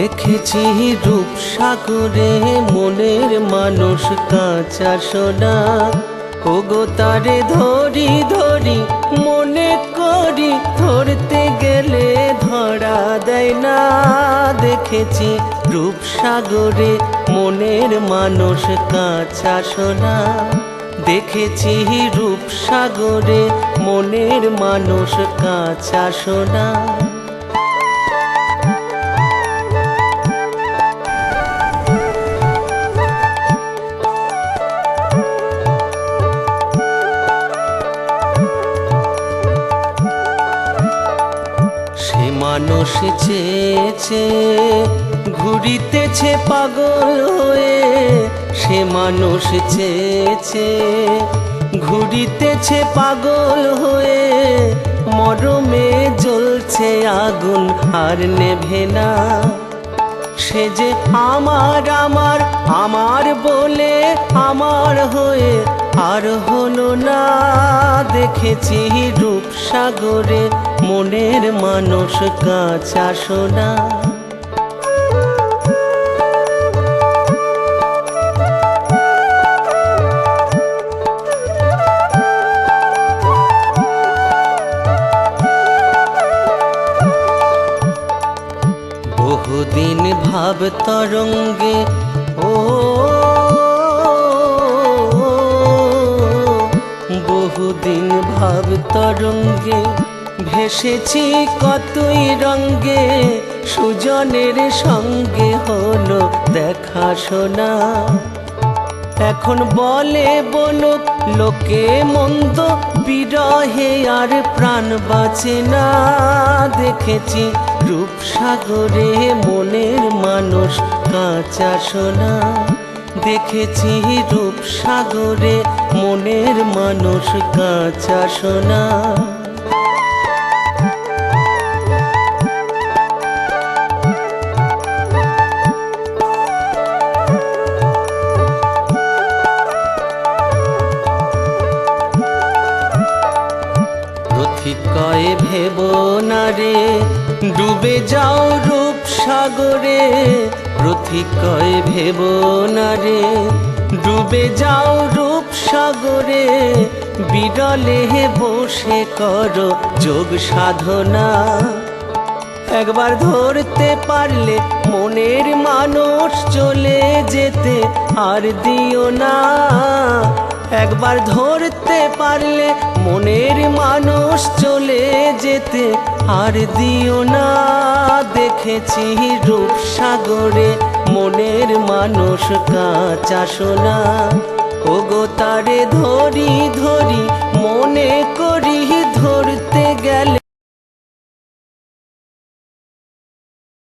দেখেছি রূপসাগরে মনের মানুষ কাঁচা সোনা। ওগো তারে ধরি ধরি মনে করি, ধরতে গেলে ধরা দেয় না। দেখেছি রূপসাগরে মনের মানুষ কাঁচা সোনা। দেখেছি রূপসাগরে মনের মানুষ কাঁচা সোনা। মানুষ চেয়েছে ঘুরিতেছে পাগল হয়ে, সে মানুষ চেয়েছে ঘুরিতেছে পাগল হয়ে। মরমে জ্বলছে আগুন আর নেভে না। সে যে আমার আমার আমার বলে আমার হয়ে আর হলো না। দেখেছি রূপসাগরে মনের মানুষ কাঁচা সোনা। বহুদিন ভাব তরঙ্গে বহুদিন ভাব তরঙ্গে ভেসেছি কতই রঙ্গে। সুজনের সঙ্গে হলো দেখা শোনা। এখন বলে বলুক লোকে মন্দ, বিরহে আর প্রাণ বাঁচে না। দেখেছি রূপসাগরে মনের মানুষ কাঁচা সোনা। দেখেছি রূপসাগরে মনের মানুষ কাঁচা সোনা। কয়ে ভেব না রে ডুবে যাও রূপসাগরে। প্রতিকয়ে ভেব না রে ডুবে যাও রূপসাগরে। বিরলে বসে করো যোগ সাধনা। একবার ধরতে পারলে মনের মানুষ চলে যেতে আর দিও না। একবার ধরতে পারলে মনের মানুষ চলে যেতে আর দিও না। দেখেছি রূপসাগরে মনের মানুষ কাঁচা সোনা। ওগো তারে ধরি ধরি মনে করি, ধরতে গেলে